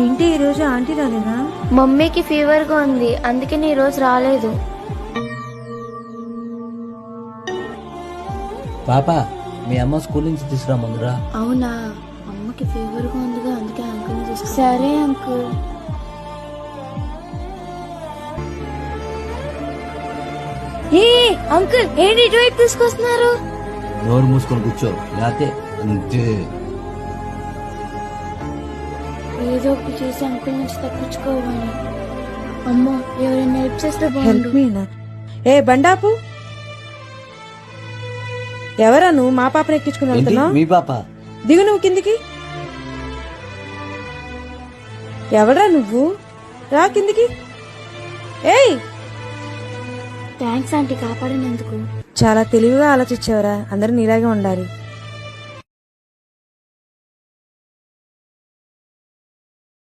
ఏంటి ఈ రోజు ఆంటీ రాలేదా? మమ్మీకి ఫీవర్ గా ఉంది, అందుకని ఈ రోజు రాలేదు. పాప మీ అమ్మ స్కూల్ నుంచి తీసుకురామందురా. అవునా, అమ్మకి ఫీవర్ గా ఉందిగా, అందుకే అంకుల్ తీసుకు. సరే అంకుల్. ఏ అంకుల్, ఏంటి ఇటువైపు తీసుకొస్తున్నారు? నోరు మూసుకొని కూర్చో, లేతే అంతే. ఏదో ఒకటి చేసి అంకుల్ నుంచి తప్పించుకోవాలి. అమ్మో, ఎవరైనా హెల్ప్ చేస్తే హెల్ప్ బాగుండు. మీనా? ఏ బండాపు, ఎవరా నువ్వు మా పాపను ఎక్కించుకుని ఏంటి వెళ్తున్నావు? మీ పాప? దిగు నువ్వు కిందికి. ఎవరా నువ్వు? రా కిందికి. ఏయ్, థ్యాంక్స్ ఆంటీ, కాపాడినందుకు. చాలా తెలివిగా ఆలోచించావురా. అందరూ నీలాగే ఉండాలి.